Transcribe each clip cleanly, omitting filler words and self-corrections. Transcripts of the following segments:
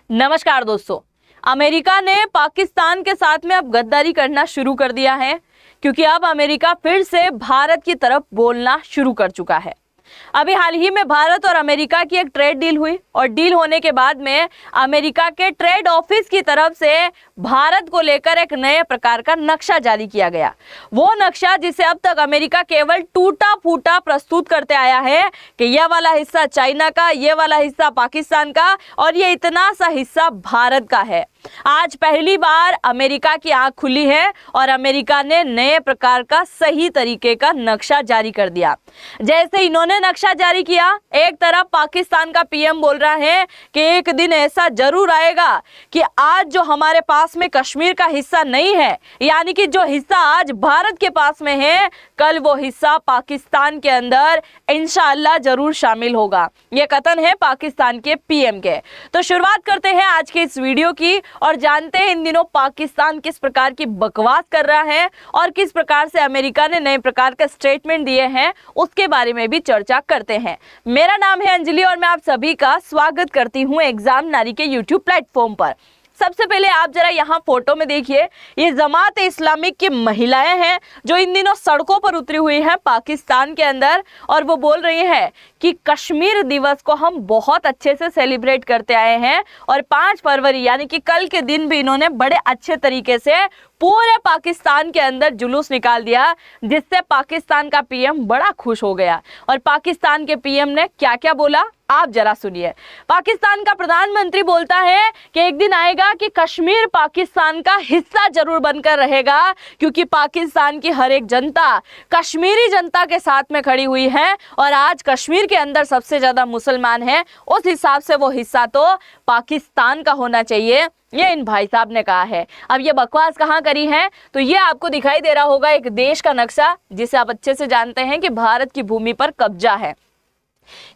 नमस्कार दोस्तों। अमेरिका ने पाकिस्तान के साथ में अब गद्दारी करना शुरू कर दिया है, क्योंकि अब अमेरिका फिर से भारत की तरफ बोलना शुरू कर चुका है। अभी हाल ही में भारत और अमेरिका की एक ट्रेड डील हुई और डील होने के बाद में अमेरिका के ट्रेड ऑफिस की तरफ से भारत को लेकर एक नए प्रकार का नक्शा जारी किया गया। वो नक्शा जिसे अब तक अमेरिका केवल टूटा फूटा प्रस्तुत करते आया है कि यह वाला हिस्सा चाइना का, ये वाला हिस्सा पाकिस्तान का और ये इतना सा हिस्सा भारत का है। आज पहली बार अमेरिका की आंख खुली है और अमेरिका ने नए प्रकार का सही तरीके का नक्शा जारी कर दिया। जैसे इन्होंने नक्शा जारी किया, एक तरफ पाकिस्तान का पीएम बोल रहा है कि एक दिन ऐसा जरूर आएगा कि आज जो हमारे पास में कश्मीर का हिस्सा नहीं है, यानी कि जो हिस्सा आज भारत के पास में है, कल वो हिस्सा पाकिस्तान के अंदर इंशाअल्लाह जरूर शामिल होगा। ये कथन है पाकिस्तान के पीएम के। तो शुरुआत करते हैं आज के इस वीडियो की और जानते हैं इन दिनों पाकिस्तान किस प्रकार की बकवास कर रहा है और किस प्रकार से अमेरिका ने नए प्रकार के स्टेटमेंट दिए हैं, उसके बारे में भी चर्चा करते हैं। मेरा नाम है अंजलि और मैं आप सभी का स्वागत करती हूं एग्जाम नारी के यूट्यूब प्लेटफॉर्म पर। सबसे पहले आप जरा यहाँ फोटो में देखिए, ये जमात इस्लामिक की महिलाएं हैं जो इन दिनों सड़कों पर उतरी हुई हैं पाकिस्तान के अंदर और वो बोल रही हैं कि कश्मीर दिवस को हम बहुत अच्छे से सेलिब्रेट करते आए हैं और 5 फरवरी यानी कि कल के दिन भी इन्होंने बड़े अच्छे तरीके से पूरे पाकिस्तान के अंदर जुलूस निकाल दिया, जिससे पाकिस्तान का पीएम बड़ा खुश हो गया। और पाकिस्तान के पीएम ने क्या क्या बोला आप जरा सुनिए। पाकिस्तान का प्रधानमंत्री बोलता है कि एक दिन आएगा कि कश्मीर पाकिस्तान का हिस्सा जरूर बनकर रहेगा, क्योंकि पाकिस्तान की हर एक जनता कश्मीरी जनता के साथ में खड़ी हुई है और आज कश्मीर के अंदर सबसे ज्यादा मुसलमान हैं, उस हिसाब से वो हिस्सा तो पाकिस्तान का होना चाहिए, ये इन भाई साहब ने कहा है। अब ये बकवास कहाँ करी है, तो ये आपको दिखाई दे रहा होगा एक देश का नक्शा जिसे आप अच्छे से जानते हैं कि भारत की भूमि पर कब्जा है।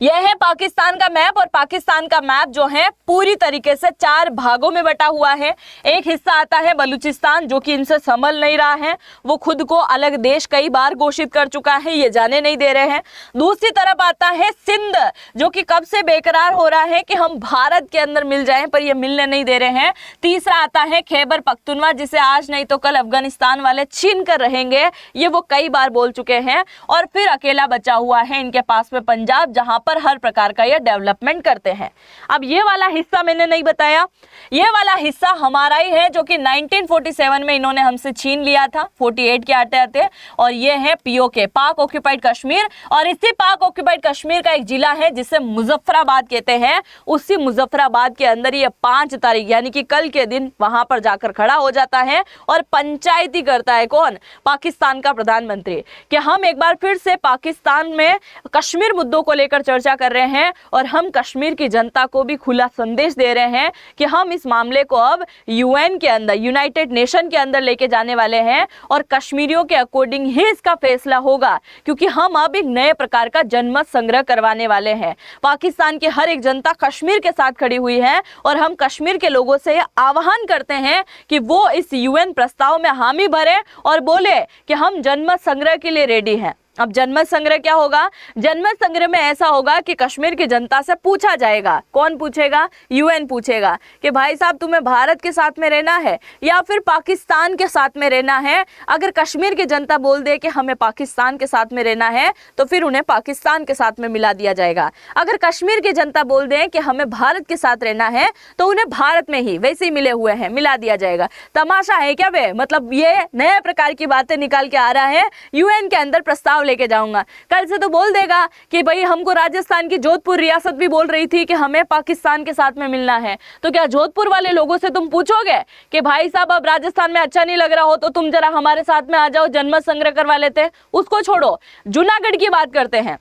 यह है पाकिस्तान का मैप और पाकिस्तान का मैप जो है पूरी तरीके से 4 भागों में बटा हुआ है। एक हिस्सा आता है बलूचिस्तान, जो कि इनसे संभल नहीं रहा है, वो खुद को अलग देश कई बार घोषित कर चुका है, ये जाने नहीं दे रहे हैं। दूसरी तरफ आता है सिंध, जो कि कब से बेकरार हो रहा है कि हम भारत के अंदर मिल जाएं, पर ये मिलने नहीं दे रहे हैं। तीसरा आता है खैबर पख्तूनवा, जिसे आज नहीं तो कल अफगानिस्तान वाले छीन कर रहेंगे, ये वो कई बार बोल चुके हैं। और फिर अकेला बचा हुआ है इनके पास में पंजाब, जहां पर हर प्रकार का ये डेवलपमेंट करते हैं। अब ये वाला हिस्सा मैंने नहीं बताया, ये वाला हिस्सा हमारा ही है, जो कि 1947 में इन्होंने हमसे छीन लिया था, 48 के आते आते। और ये है पीओके, पाक ऑक्यूपाइड कश्मीर। और इसी पाक ऑक्यूपाइड कश्मीर का एक जिला है जिसे मुजफ्फराबाद कहते हैं। उसी मुजफ्फराबाद के अंदर ये 5 तारीख यानी कि कल के दिन वहां पर जाकर खड़ा हो जाता है और पंचायती करता है कौन? पाकिस्तान का प्रधानमंत्री, कि हम एक बार फिर से पाकिस्तान में कश्मीर मुद्दों को लेकर चर्चा कर रहे हैं और हम कश्मीर की जनता को भी खुला संदेश दे रहे हैं कि हम इस मामले को अब यूएन के अंदर, यूनाइटेड नेशन के अंदर लेके जाने वाले हैं और कश्मीरियों के अकॉर्डिंग ही इसका फैसला होगा, क्योंकि हम अब एक नए प्रकार का जनमत संग्रह करवाने वाले हैं। पाकिस्तान की हर एक जनता कश्मीर के साथ खड़ी हुई है और हम कश्मीर के लोगों से आह्वान करते हैं कि वो इस यूएन प्रस्ताव में हामी भरे और बोले कि हम जनमत संग्रह के लिए रेडी हैं। अब जनमत संग्रह क्या होगा? जनमत संग्रह में ऐसा होगा कि कश्मीर की जनता से पूछा जाएगा। कौन पूछेगा? यूएन पूछेगा कि भाई साहब तुम्हें भारत के साथ में रहना है या फिर पाकिस्तान के साथ में रहना है। अगर कश्मीर की जनता बोल दे कि हमें पाकिस्तान के साथ में रहना है, तो फिर उन्हें पाकिस्तान के साथ में मिला दिया जाएगा। अगर कश्मीर की जनता बोल दे कि हमें भारत के साथ रहना है, तो उन्हें भारत में ही वैसे ही मिले हुए हैं मिला दिया जाएगा। तमाशा है क्या बे? मतलब ये नए प्रकार की बातें निकाल के आ रहा है। यूएन के अंदर प्रस्ताव लेके जाऊंगा, कल से तो बोल देगा कि भाई हमको राजस्थान की जोधपुर रियासत भी बोल रही थी कि हमें पाकिस्तान के साथ में मिलना है। तो क्या जोधपुर वाले लोगों से तुम पूछोगे कि भाई साहब अब राजस्थान में अच्छा नहीं लग रहा हो तो तुम जरा हमारे साथ में आ जाओ, जनमत संग्रह करवा लेते हैं? उसको छोड़ो, जूनागढ़ की बात करते हैं।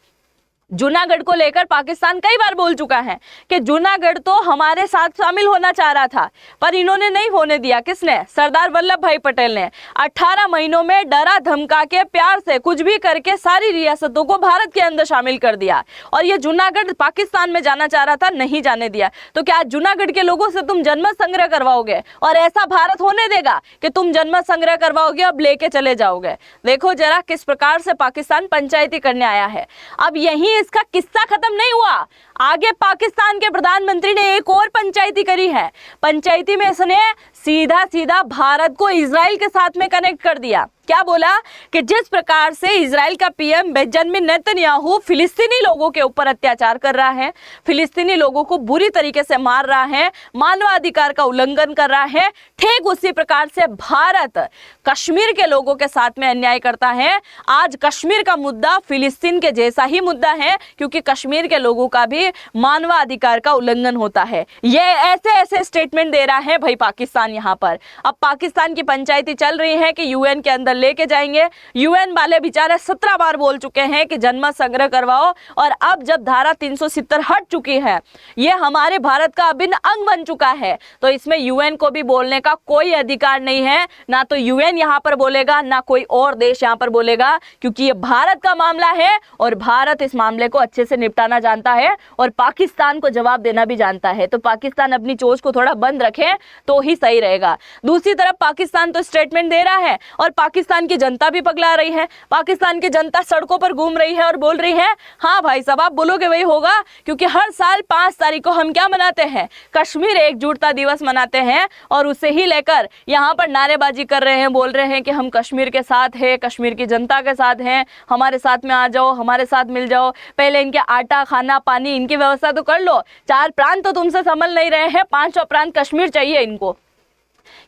जूनागढ़ को लेकर पाकिस्तान कई बार बोल चुका है कि जूनागढ़ तो हमारे साथ शामिल होना चाह रहा था, पर इन्होंने नहीं होने दिया। किसने? सरदार वल्लभ भाई पटेल ने 18 महीनों में डरा धमका के प्यार से कुछ भी करके सारी रियासतों को भारत के अंदर शामिल कर दिया। और ये जूनागढ़ पाकिस्तान में जाना चाह रहा था, नहीं जाने दिया। तो क्या जूनागढ़ के लोगों से तुम जनमत संग्रह करवाओगे और ऐसा भारत होने देगा कि तुम जनमत संग्रह करवाओगे अब लेके चले जाओगे? देखो जरा किस प्रकार से पाकिस्तान पंचायती करने आया है। अब यही इसका किस्सा खत्म नहीं हुआ, आगे पाकिस्तान के प्रधानमंत्री ने एक और पंचायती करी है। पंचायती में इसने सीधा सीधा भारत को इजराइल के साथ में कनेक्ट कर दिया। क्या बोला कि जिस प्रकार से इजराइल का पीएम बेंजामिन नेतन्याहू फिलिस्तीनी लोगों के ऊपर अत्याचार कर रहा है, फिलिस्तीनी लोगों को बुरी तरीके से मार रहा है, मानवाधिकार का उल्लंघन कर रहा है, ठीक उसी प्रकार से भारत कश्मीर के लोगों के साथ में अन्याय करता है। आज कश्मीर का मुद्दा फिलिस्तीन के जैसा ही मुद्दा है, क्योंकि कश्मीर के लोगों का भी मानवाधिकार का उल्लंघन होता है। ये ऐसे ऐसे स्टेटमेंट दे रहा है भाई पाकिस्तान। यहाँ पर अब पाकिस्तान की पंचायती चल रही है कि यूएन के अंदर लेके जाएंगे। यूएन वाले बेचारे 17 बार बोल चुके हैं कि जनमत संग्रह करवाओ, और अब जब धारा 370 हट चुकी है, ये हमारे भारत का अभिन्न अंग बन चुका है, तो इसमें यूएन को भी बोलने का कोई अधिकार नहीं है। ना तो यूएन यहाँ पर बोलेगा, ना कोई और देश यहाँ पर बोलेगा, क्योंकि ये भारत का मामला है और भारत इस मामले को अच्छे से निपटाना जानता है और पाकिस्तान को जवाब देना भी जानता है। तो पाकिस्तान अपनी चोंच को थोड़ा बंद रखे तो ही सही रहेगा। दूसरी तरफ पाकिस्तान तो स्टेटमेंट दे रहा है और पाकिस्तान की जनता भी पगला रही है। पाकिस्तान की जनता सड़कों पर घूम रही है और बोल रही है, हाँ भाई साहब आप बोलोगे वही होगा, क्योंकि हर साल 5 तारीख को हम क्या मनाते हैं, कश्मीर एकजुटता दिवस मनाते हैं, और उसे ही लेकर यहाँ पर नारेबाजी कर रहे हैं, बोल रहे हैं कि हम कश्मीर के साथ हैं, कश्मीर की जनता के साथ हैं, हमारे साथ में आ जाओ, हमारे साथ मिल जाओ, पहले इनके आटा खाना पानी इनकी व्यवस्था तो कर लो। 4 प्रांत तो तुमसे संभल नहीं रहे हैं, 5वां प्रांत कश्मीर चाहिए इनको।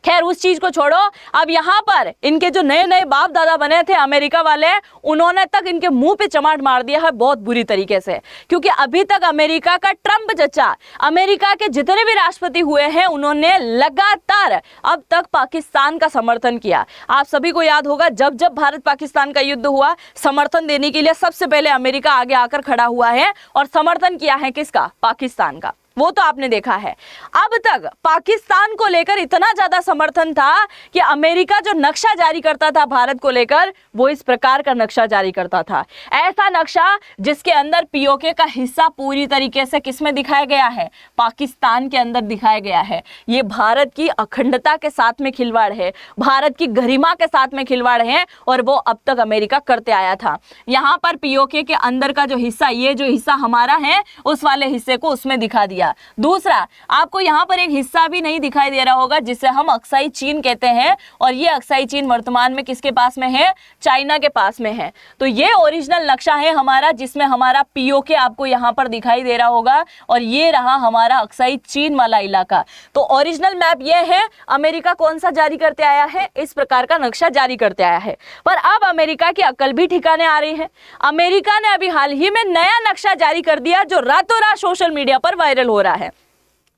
खैर उस चीज को छोड़ो, अब यहाँ पर इनके जो नए नए बाप दादा बने थे अमेरिका वाले, उन्होंने तक इनके मुंह पे चमाट मार दिया है बहुत बुरी तरीके से, क्योंकि अभी तक अमेरिका का ट्रम्प चचा, अमेरिका के जितने भी राष्ट्रपति हुए हैं, उन्होंने लगातार अब तक पाकिस्तान का समर्थन किया। आप सभी को याद होगा जब जब भारत पाकिस्तान का युद्ध हुआ, समर्थन देने के लिए सबसे पहले अमेरिका आगे आकर खड़ा हुआ है और समर्थन किया है किसका, पाकिस्तान का। वो तो आपने देखा है। अब तक पाकिस्तान को लेकर इतना ज्यादा समर्थन था कि अमेरिका जो नक्शा जारी करता था भारत को लेकर, वो इस प्रकार का नक्शा जारी करता था, ऐसा नक्शा जिसके अंदर पीओके का हिस्सा पूरी तरीके से किसमें दिखाया गया है, पाकिस्तान के अंदर दिखाया गया है। ये भारत की अखंडता के साथ में खिलवाड़ है, भारत की गरिमा के साथ में खिलवाड़ है, और वो अब तक अमेरिका करते आया था। यहाँ पर पीओके के अंदर का जो हिस्सा, ये जो हिस्सा हमारा है, उस वाले हिस्से को उसमें दिखा दिया। दूसरा, आपको यहां पर एक हिस्सा भी नहीं दिखाई दे रहा होगा जिसे हम अक्साई चीन कहते हैं, और ये अक्साई चीन वर्तमान में किसके पास में है, चाइना के पास में है। तो ये ओरिजिनल नक्शा है हमारा, जिसमें हमारा पीओके आपको यहां पर दिखाई दे रहा होगा, और ये रहा हमारा अक्साई चीन वाला इलाका। तो ओरिजिनल मैप ये है। अमेरिका कौन सा जारी करते आया है, इस प्रकार का नक्शा जारी करते आया है। पर अब अमेरिका की अकल भी ठिकाने आ रही है। अमेरिका ने अभी हाल ही में नया नक्शा जारी कर दिया, जो रातों रात सोशल मीडिया पर वायरल हो रहा है।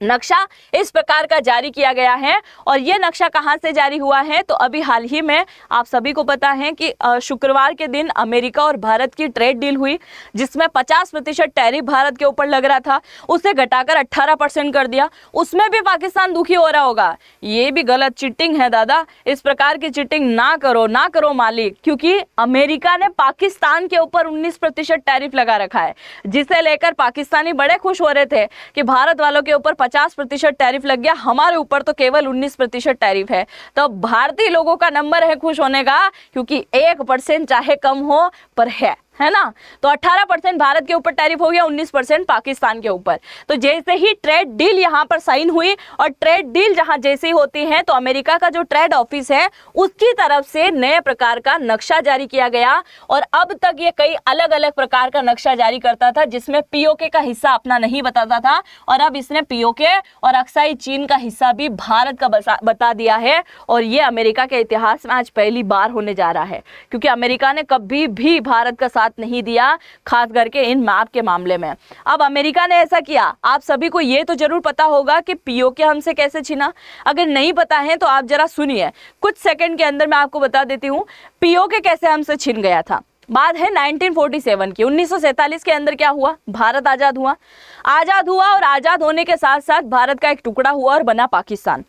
नक्शा इस प्रकार का जारी किया गया है, और यह नक्शा कहां से जारी हुआ है, तो अभी हाल ही में आप सभी को पता है कि शुक्रवार के दिन अमेरिका और भारत की ट्रेड डील हुई, जिसमें 50% टैरिफ भारत के ऊपर लग रहा था, उसे घटाकर 18% कर दिया। उसमें भी पाकिस्तान दुखी हो रहा होगा। ये भी गलत चीटिंग है दादा, इस प्रकार की चीटिंग ना करो मालिक, क्योंकि अमेरिका ने पाकिस्तान के ऊपर 19% टैरिफ लगा रखा है, जिसे लेकर पाकिस्तानी बड़े खुश हो रहे थे कि भारत वालों के ऊपर 50% टैरिफ लग गया, हमारे ऊपर तो केवल 19% टैरिफ है। तो भारतीय लोगों का नंबर है खुश होने का, क्योंकि 1% चाहे कम हो पर है ना। तो 18% भारत के ऊपर टैरिफ हो गया, 19% पाकिस्तान के ऊपर। तो जैसे ही ट्रेड डील यहाँ पर साइन हुई, और ट्रेड डील जहाँ जैसे ही होती है, तो अमेरिका का जो ट्रेड ऑफिस है उसकी तरफ से नए प्रकार का नक्शा जारी किया गया। और अब तक ये कई अलग अलग प्रकार का नक्शा जारी करता था, जिसमें पीओके का हिस्सा अपना नहीं बताता था, और अब इसने पीओके और अक्साई चीन का हिस्सा भी भारत का बता दिया है। और ये अमेरिका के इतिहास में आज पहली बार होने जा रहा है, क्योंकि अमेरिका ने कभी भी भारत का नहीं दिया, खास करके इन मैप के मामले में। अब अमेरिका ने ऐसा किया। आप सभी को यह तो जरूर पता होगा कि पीओके हमसे कैसे छिना। अगर नहीं पता है तो आप जरा सुनिए, कुछ सेकंड के अंदर मैं आपको बता देती हूं पीओके कैसे हमसे छिन गया था। बात है 1947 की। 1947 के अंदर क्या हुआ, भारत आजाद हुआ। और आजाद होने के साथ साथ भारत का एक टुकड़ा हुआ और बना पाकिस्तान।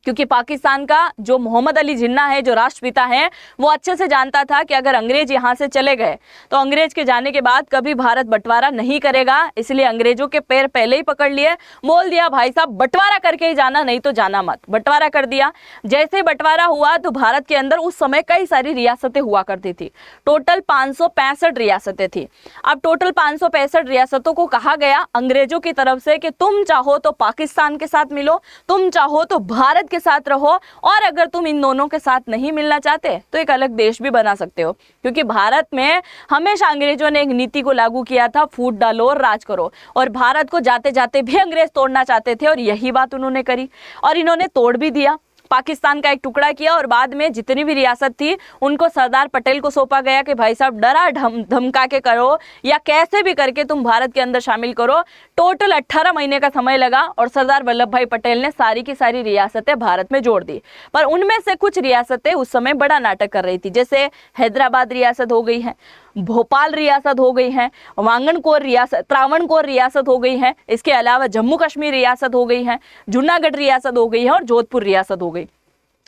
क्योंकि पाकिस्तान का जो मोहम्मद अली जिन्ना है, जो राष्ट्रपिता हैं, वो अच्छे से जानता था कि अगर अंग्रेज यहाँ से चले गए तो अंग्रेज के जाने के बाद कभी भारत बंटवारा नहीं करेगा। इसलिए अंग्रेजों के पैर पहले ही पकड़ लिए, बोल दिया भाई साहब बंटवारा करके ही जाना, नहीं तो जाना मत। बंटवारा कर दिया। जैसे बंटवारा हुआ तो भारत के अंदर उस समय कई सारी रियासतें हुआ करती थी। टोटल 565 रियासतें थी। अब टोटल 565 रियासतों को कहा गया अंग्रेजों की तरफ से कि तुम चाहो तो पाकिस्तान के साथ मिलो, तुम चाहो तो भारत के साथ रहो, और अगर तुम इन दोनों के साथ नहीं मिलना चाहते तो एक अलग देश भी बना सकते हो। क्योंकि भारत में हमेशा अंग्रेजों ने एक नीति को लागू किया था, फूट डालो और राज करो, और भारत को जाते जाते भी अंग्रेज तोड़ना चाहते थे, और यही बात उन्होंने करी और इन्होंने तोड़ भी दिया। पाकिस्तान का एक टुकड़ा किया और बाद में जितनी भी रियासत थी उनको सरदार पटेल को सौंपा गया कि भाई साहब डरा धमका के करो या कैसे भी करके तुम भारत के अंदर शामिल करो। टोटल 18 महीने का समय लगा और सरदार वल्लभ भाई पटेल ने सारी की सारी रियासतें भारत में जोड़ दी। पर उनमें से कुछ रियासतें उस समय बड़ा नाटक कर रही थी, जैसे हैदराबाद रियासत हो गई है, भोपाल रियासत हो गई है, वांगणकोर रियासत, त्रावणकोर रियासत हो गई है, इसके अलावा जम्मू कश्मीर रियासत हो गई है, जूनागढ़ रियासत हो गई है और जोधपुर रियासत हो गई।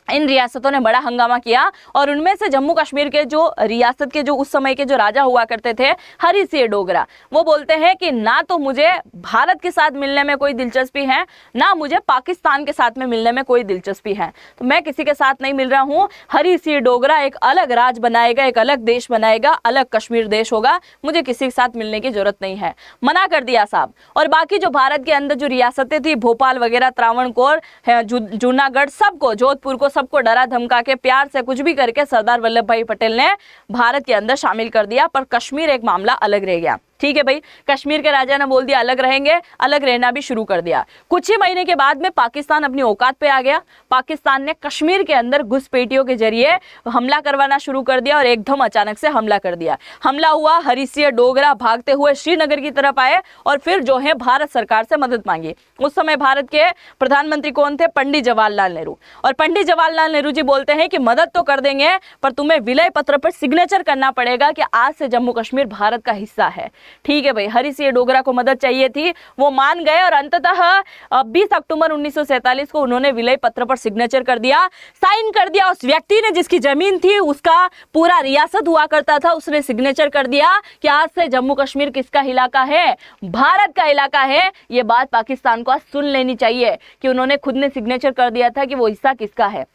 इन रियासतों ने बड़ा हंगामा किया और उनमें से जम्मू कश्मीर के जो रियासत के जो उस समय के जो राजा हुआ करते थे, हरि सिंह डोगरा, वो बोलते हैं कि ना तो मुझे भारत के साथ मिलने में कोई दिलचस्पी है, ना मुझे पाकिस्तान के साथ में मिलने में कोई दिलचस्पी है, तो मैं किसी के साथ नहीं मिल रहा हूँ। हरि सिंह डोगरा एक अलग राज बनाएगा, एक अलग देश बनाएगा, अलग कश्मीर देश होगा, मुझे किसी के साथ मिलने की जरूरत नहीं है। मना कर दिया साहब। और बाकी जो भारत के अंदर जो रियासतें थी, भोपाल वगैरह, त्रावणकोर, जूनागढ़, सबको, जोधपुर को, सबको डरा धमका के प्यार से कुछ भी करके सरदार वल्लभ भाई पटेल ने भारत के अंदर शामिल कर दिया। पर कश्मीर एक मामला अलग रह गया। ठीक है भाई, कश्मीर के राजा ने बोल दिया अलग रहेंगे, अलग रहना भी शुरू कर दिया। कुछ ही महीने के बाद में पाकिस्तान अपनी औकात पे आ गया। पाकिस्तान ने कश्मीर के अंदर घुसपैठियों के जरिए हमला करवाना शुरू कर दिया और एकदम अचानक से हमला कर दिया। हमला हुआ, हरि सिंह डोगरा भागते हुए श्रीनगर की तरफ आए और फिर जो है भारत सरकार से मदद मांगी। उस समय भारत के प्रधानमंत्री कौन थे? पंडित जवाहरलाल नेहरू। और पंडित जवाहरलाल नेहरू जी बोलते हैं कि मदद तो कर देंगे, पर तुम्हें विलय पत्र पर सिग्नेचर करना पड़ेगा कि आज से जम्मू कश्मीर भारत का हिस्सा है। ठीक है भाई, हरि सिंह डोगरा को मदद चाहिए थी, वो मान गए और अंततः 20 अक्टूबर 1947 को उन्होंने विलय पत्र पर सिग्नेचर कर दिया, साइन कर दिया। उस व्यक्ति ने जिसकी जमीन थी, उसका पूरा रियासत हुआ करता था, उसने सिग्नेचर कर दिया कि आज से जम्मू कश्मीर किसका इलाका है? भारत का इलाका है। ये बात पाकिस्तान को आज सुन लेनी चाहिए कि उन्होंने खुद ने सिग्नेचर कर दिया था कि वो हिस्सा किसका है।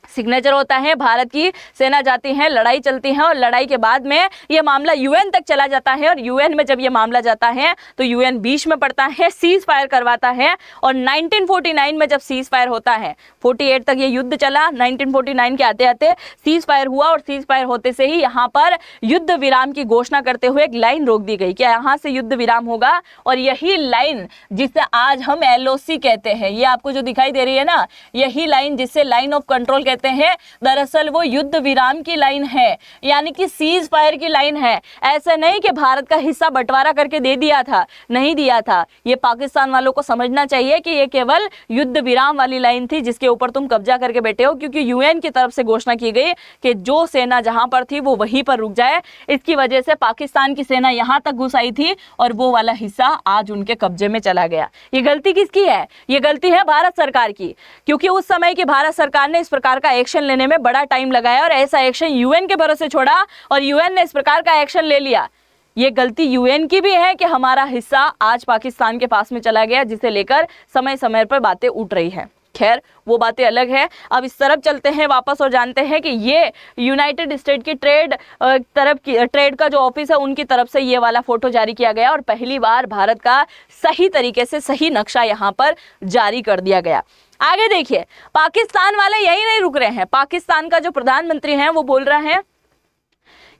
सिग्नेचर होता है, भारत की सेना जाती है, लड़ाई चलती है और लड़ाई के बाद में ये मामला यूएन तक चला जाता है और यूएन में जब ये मामला जाता है तो यूएन बीच में पड़ता है, सीज फायर करवाता है। और 1949 में जब सीज फायर होता है, 48 तक ये युद्ध चला, 1949 के आते आते सीज फायर हुआ और सीज फायर होते से ही यहाँ पर युद्ध विराम की घोषणा करते हुए एक लाइन रोक दी गई कि यहाँ से युद्ध विराम होगा। और यही लाइन जिसे आज हम LOC कहते हैं, ये आपको जो दिखाई दे रही है ना, यही लाइन जिसे लाइन ऑफ कंट्रोल कहते हैं, दरअसल वो युद्ध विराम की लाइन है, यानी कि सीज फायर की लाइन है। ऐसा नहीं कि भारत का हिस्सा बंटवारा करके दे दिया था, नहीं दिया था। ये पाकिस्तान वालों को समझना चाहिए कि ये केवल युद्ध विराम वाली लाइन थी जिसके ऊपर तुम कब्जा करके बैठे हो, क्योंकि यूएन की तरफ से घोषणा की गई कि जो सेना जहां पर थी वो वहीं पर रुक जाए। इसकी वजह से पाकिस्तान की सेना यहां तक घुस आई थी और वो वाला हिस्सा आज उनके कब्जे में चला गया। ये गलती किसकी है? ये गलती है भारत सरकार की, क्योंकि उस समय की भारत सरकार ने इस प्रकार का एक्शन लेने में बड़ा टाइम लगाया और ऐसा एक्शन यूएन के भरोसे छोड़ा और यूएन ने इस प्रकार का एक्शन ले लिया। ये गलती यूएन की भी है कि हमारा हिस्सा आज पाकिस्तान के पास में चला गया, जिसे लेकर समय समय पर बातें उठ रही हैं। खैर, वो बातें अलग है। अब इस तरफ चलते हैं वापस और जानते हैं कि ये यूनाइटेड स्टेट की ट्रेड का जो ऑफिस है उनकी तरफ से ये वाला फोटो जारी किया गया और पहली बार भारत का सही तरीके से सही नक्शा यहाँ पर जारी कर दिया गया। आगे देखिए, पाकिस्तान वाले यही नहीं रुक रहे हैं। पाकिस्तान का जो प्रधानमंत्री हैं वो बोल रहे हैं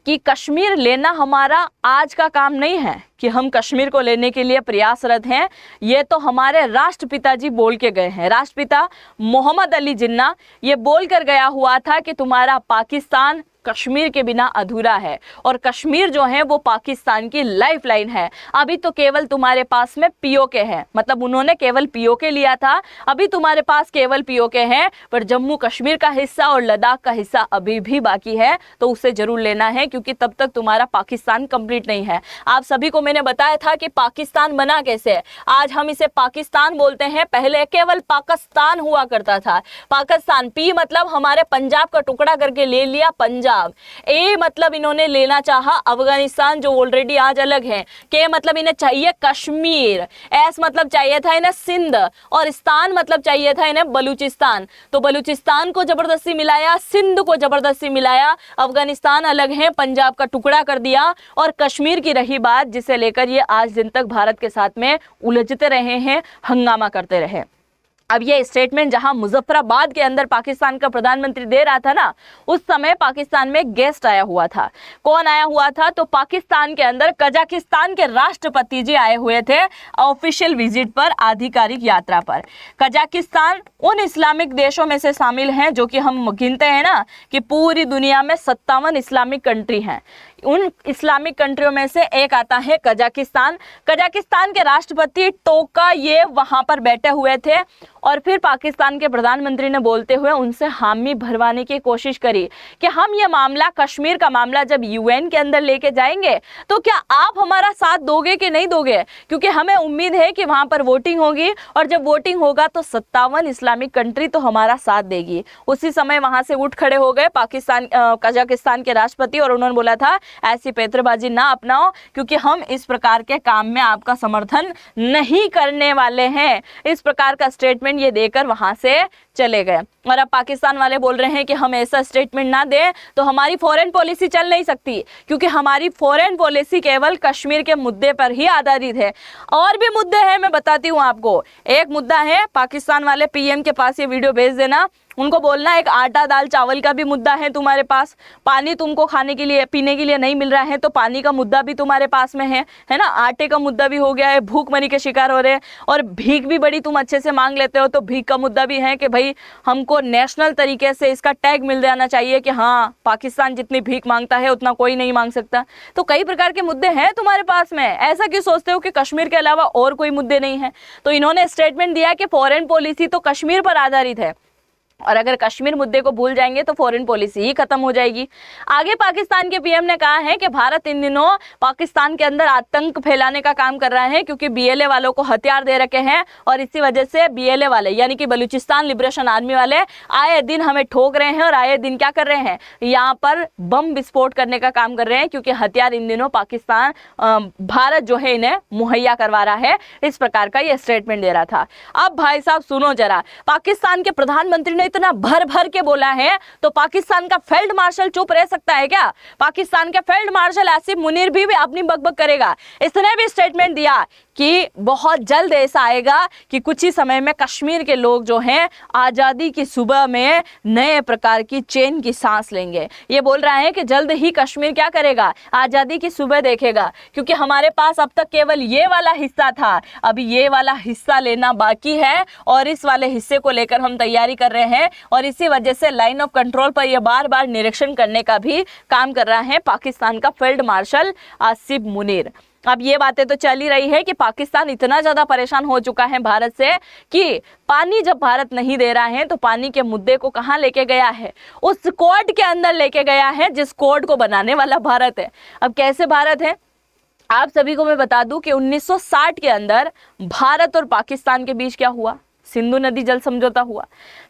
कि कश्मीर लेना हमारा आज का काम नहीं है कि हम कश्मीर को लेने के लिए प्रयासरत हैं। ये तो हमारे राष्ट्रपिता जी बोल के गए हैं। राष्ट्रपिता मोहम्मद अली जिन्ना ये बोल कर गया हुआ था कि तुम्हारा पाकिस्तान कश्मीर के बिना अधूरा है और कश्मीर जो है वो पाकिस्तान की लाइफलाइन है। अभी तो केवल तुम्हारे पास में पीओके है, मतलब उन्होंने केवल पीओके लिया था, अभी तुम्हारे पास केवल पीओके हैं, पर जम्मू कश्मीर का हिस्सा और लद्दाख का हिस्सा अभी भी बाकी है, तो उसे जरूर लेना है क्योंकि तब तक तुम्हारा पाकिस्तान कंप्लीट नहीं है। आप सभी को मैंने बताया था कि पाकिस्तान बना कैसे, आज हम इसे पाकिस्तान बोलते हैं, पहले केवल पाकिस्तान हुआ करता था। पाकिस्तान, पी मतलब हमारे पंजाब का टुकड़ा करके ले लिया पंजाब, ए मतलब इन्होंने लेना चाहा अफगानिस्तान जो ऑलरेडी आज अलग है, के मतलब इन्हें चाहिए कश्मीर, एस मतलब चाहिए था इन्हें सिंध, और स्थान मतलब चाहिए था इन्हें बलूचिस्तान। तो बलूचिस्तान को जबरदस्ती मिलाया, सिंध को जबरदस्ती मिलाया, अफगानिस्तान अलग है, पंजाब का टुकड़ा कर दिया, और कश्मीर की रही बात जिसे लेकर ये आज दिन तक भारत के साथ में उलझते रहे हैं, हंगामा करते रहे। अब ये स्टेटमेंट जहां मुजफ्फराबाद के अंदर पाकिस्तान का प्रधानमंत्री दे रहा था ना, उस समय पाकिस्तान में गेस्ट आया हुआ था। कौन आया हुआ था? तो पाकिस्तान के अंदर कजाकिस्तान के राष्ट्रपति जी आए हुए थे ऑफिशियल विजिट पर, आधिकारिक यात्रा पर। कजाकिस्तान उन इस्लामिक देशों में से शामिल हैं जो कि हम गिनते हैं ना कि पूरी दुनिया में 57 इस्लामिक कंट्री हैं, उन इस्लामिक कंट्रियों में से एक आता है कजाकिस्तान। कजाकिस्तान के राष्ट्रपति टोकायेव वहां पर बैठे हुए थे और फिर पाकिस्तान के प्रधानमंत्री ने बोलते हुए उनसे हामी भरवाने की कोशिश करी कि हम ये मामला, कश्मीर का मामला जब यूएन के अंदर लेके जाएंगे तो क्या आप हमारा साथ दोगे कि नहीं दोगे, क्योंकि हमें उम्मीद है कि वहां पर वोटिंग होगी और जब वोटिंग होगा तो 57 इस्लामिक कंट्री तो हमारा साथ देगी। उसी समय वहां से उठ खड़े हो गए कजाकिस्तान के राष्ट्रपति और उन्होंने बोला था ऐसी पैतरबाजी ना अपनाओ क्योंकि हम इस प्रकार के काम में आपका समर्थन नहीं करने वाले हैं। इस प्रकार का स्टेटमेंट ये देकर वहां से चले गए। और अब पाकिस्तान वाले बोल रहे हैं कि हम ऐसा स्टेटमेंट ना दें तो हमारी फॉरेन पॉलिसी चल नहीं सकती, क्योंकि हमारी फॉरेन पॉलिसी केवल कश्मीर के मुद्दे पर ही आधारित है। और भी मुद्दे हैं, मैं बताती हूँ आपको। एक मुद्दा है, पाकिस्तान वाले पीएम के पास ये वीडियो भेज देना, उनको बोलना एक आटा दाल चावल का भी मुद्दा है तुम्हारे पास, पानी तुमको खाने के लिए पीने के लिए नहीं मिल रहा है तो पानी का मुद्दा भी तुम्हारे पास में है ना, आटे का मुद्दा भी हो गया है, भूखमरी के शिकार हो रहे हैं, और भीख भी बड़ी तुम अच्छे से मांग लेते हो तो भीख का मुद्दा भी है कि भाई हमको नेशनल तरीके से इसका टैग मिल जाना चाहिए कि हाँ पाकिस्तान जितनी भीख मांगता है उतना कोई नहीं मांग सकता। तो कई प्रकार के मुद्दे हैं तुम्हारे पास में, ऐसा क्यों सोचते हो कि कश्मीर के अलावा और कोई मुद्दे नहीं है। तो इन्होंने स्टेटमेंट दिया कि फॉरेन पॉलिसी तो कश्मीर पर आधारित है और अगर कश्मीर मुद्दे को भूल जाएंगे तो फॉरेन पॉलिसी ही खत्म हो जाएगी। आगे पाकिस्तान के पीएम ने कहा है कि भारत इन दिनों पाकिस्तान के अंदर आतंक फैलाने का काम कर रहा है क्योंकि बीएलए वालों को हथियार दे रखे हैं और इसी वजह से बीएलए वाले यानी कि बलूचिस्तान लिबरेशन आर्मी वाले आए दिन हमें ठोक रहे हैं और आए दिन क्या कर रहे हैं, यहाँ पर बम विस्फोट करने का काम कर रहे हैं, क्योंकि हथियार इन दिनों पाकिस्तान भारत जो है इन्हें मुहैया करवा रहा है। इस प्रकार का ये स्टेटमेंट दे रहा था। अब भाई साहब सुनो जरा, पाकिस्तान के प्रधानमंत्री ने इतना भर भर के बोला है तो पाकिस्तान का फील्ड मार्शल चुप रह सकता है क्या? पाकिस्तान के फील्ड मार्शल आसिफ मुनीर भी अपनी बकबक करेगा। इसने भी स्टेटमेंट दिया कि बहुत जल्द ऐसा आएगा कि कुछ ही समय में कश्मीर के लोग जो हैं आज़ादी की सुबह में नए प्रकार की चैन की सांस लेंगे। ये बोल रहा है कि जल्द ही कश्मीर क्या करेगा, आज़ादी की सुबह देखेगा, क्योंकि हमारे पास अब तक केवल ये वाला हिस्सा था, अभी ये वाला हिस्सा लेना बाकी है और इस वाले हिस्से को लेकर हम तैयारी कर रहे हैं और इसी वजह से लाइन ऑफ कंट्रोल पर यह बार बार निरीक्षण करने का भी काम कर रहा है पाकिस्तान का फील्ड मार्शल आसिफ मुनीर। अब ये बातें तो चल ही रही है कि पाकिस्तान इतना ज़्यादा परेशान हो चुका है भारत से कि पानी जब भारत नहीं दे रहा है तो पानी के मुद्दे को कहाँ लेके गया है, उस कोर्ट के अंदर लेके गया है जिस कोर्ट को बनाने वाला भारत है। अब कैसे भारत है, आप सभी को मैं बता दूं कि 1960 के अंदर भारत और पाकिस्तान के बीच क्या हुआ, सिंधु नदी जल समझौता हुआ।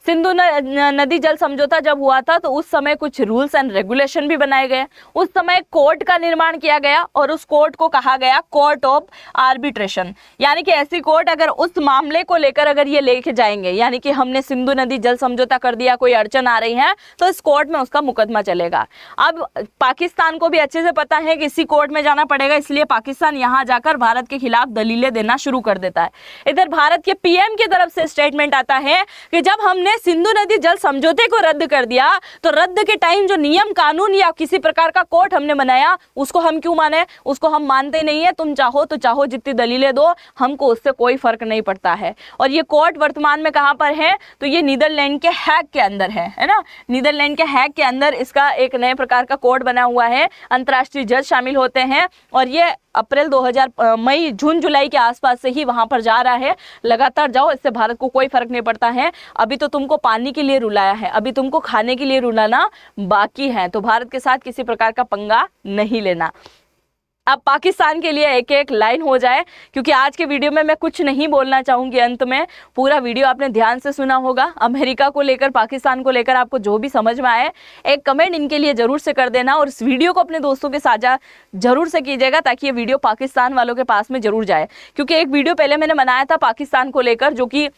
सिंधु नदी जल समझौता जब हुआ था तो उस समय कुछ रूल्स एंड रेगुलेशन भी बनाए गए। उस समय कोर्ट का निर्माण किया गया और उस कोर्ट को कहा गया कोर्ट ऑफ आर्बिट्रेशन, यानी कि ऐसी कोर्ट अगर उस मामले को लेकर अगर ये लेके जाएंगे, यानी कि हमने सिंधु नदी जल समझौता कर दिया, कोई अड़चन आ रही है तो इस कोर्ट में उसका मुकदमा चलेगा। अब पाकिस्तान को भी अच्छे से पता है कि इसी कोर्ट में जाना पड़ेगा, इसलिए पाकिस्तान यहाँ जाकर भारत के खिलाफ दलीलें देना शुरू कर देता है। इधर भारत के पीएम की तरफ से से स्टेटमेंट आता है कि जब हमने सिंधु नदी जल समझौते को रद्द कर दिया तो रद्द के टाइम जो नियम कानून या किसी प्रकार का कोर्ट हमने बनाया उसको हम क्यों माने, उसको हम मानते नहीं है। तुम चाहो तो चाहो जितनी दलीलें दो, हमको उससे कोई फर्क नहीं पड़ता है। और ये कोर्ट वर्तमान में कहाँ पर है, तो ये नीदरलैंड के हैग के अंदर है ना। नीदरलैंड के हैग के अंदर इसका एक नए प्रकार का कोर्ट बना हुआ है, अंतर्राष्ट्रीय जज शामिल होते हैं और ये अप्रैल 2000 मई जून जुलाई के आसपास से ही वहां पर जा रहा है। लगातार जाओ, इससे भारत को कोई फर्क नहीं पड़ता है। अभी तो तुमको पानी के लिए रुलाया है, अभी तुमको खाने के लिए रुलाना बाकी है, तो भारत के साथ किसी प्रकार का पंगा नहीं लेना। अब पाकिस्तान के लिए एक एक लाइन हो जाए, क्योंकि आज के वीडियो में मैं कुछ नहीं बोलना चाहूँगी। अंत में पूरा वीडियो आपने ध्यान से सुना होगा। अमेरिका को लेकर, पाकिस्तान को लेकर आपको जो भी समझ में आए एक कमेंट इनके लिए ज़रूर से कर देना और इस वीडियो को अपने दोस्तों के साझा जरूर से कीजिएगा ताकि ये वीडियो पाकिस्तान वालों के पास में जरूर जाए। क्योंकि एक वीडियो पहले मैंने बनाया था पाकिस्तान को लेकर, जो कि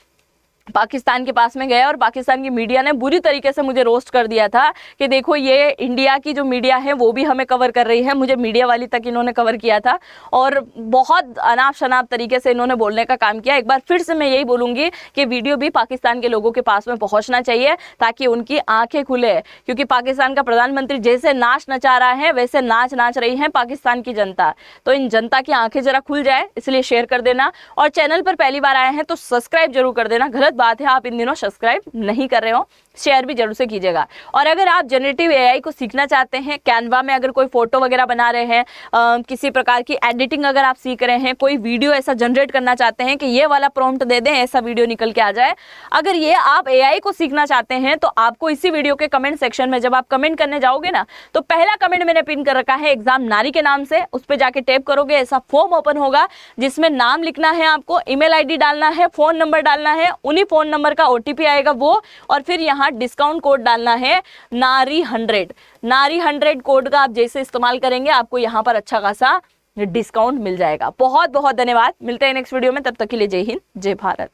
पाकिस्तान के पास में गया और पाकिस्तान की मीडिया ने बुरी तरीके से मुझे रोस्ट कर दिया था कि देखो ये इंडिया की जो मीडिया है वो भी हमें कवर कर रही है। मुझे मीडिया वाली तक इन्होंने कवर किया था और बहुत अनाप शनाप तरीके से इन्होंने बोलने का काम किया। एक बार फिर से मैं यही बोलूँगी कि वीडियो भी पाकिस्तान के लोगों के पास में पहुँचना चाहिए ताकि उनकी आँखें खुले, क्योंकि पाकिस्तान का प्रधानमंत्री जैसे नाच नचा रहा है वैसे नाच रही है पाकिस्तान की जनता। तो इन जनता की आँखें जरा खुल जाए, इसलिए शेयर कर देना और चैनल पर पहली बार आए हैं तो सब्सक्राइब जरूर कर देना। गलत बात है आप इन दिनों सब्सक्राइब नहीं कर रहे हो, शेयर भी जरूर से कीजिएगा। और अगर आप जनरेटिव एआई को सीखना चाहते हैं, कैनवा में अगर कोई फोटो वगैरह बना रहे हैं, किसी प्रकार की एडिटिंग अगर आप सीख रहे हैं, कोई वीडियो ऐसा जनरेट करना चाहते हैं कि ये वाला प्रॉम्प्ट दे दें ऐसा वीडियो निकल के आ जाए, अगर ये आप एआई को सीखना चाहते हैं तो आपको इसी वीडियो के कमेंट सेक्शन में जब आप कमेंट करने जाओगे ना तो पहला कमेंट मैंने पिन कर रखा है एग्जाम नारी के नाम से, उस पर जाके टैप करोगे ऐसा फॉर्म ओपन होगा जिसमें नाम लिखना है, आपको ईमेल आईडी डालना है, फोन नंबर डालना है, उन्हीं फोन नंबर का ओटीपी आएगा वो, और फिर यहाँ डिस्काउंट कोड डालना है नारी100। नारी100 कोड का आप जैसे इस्तेमाल करेंगे आपको यहाँ पर अच्छा खासा डिस्काउंट मिल जाएगा। बहुत बहुत धन्यवाद, मिलते हैं नेक्स्ट वीडियो में, तब तक के लिए जय हिंद जय भारत।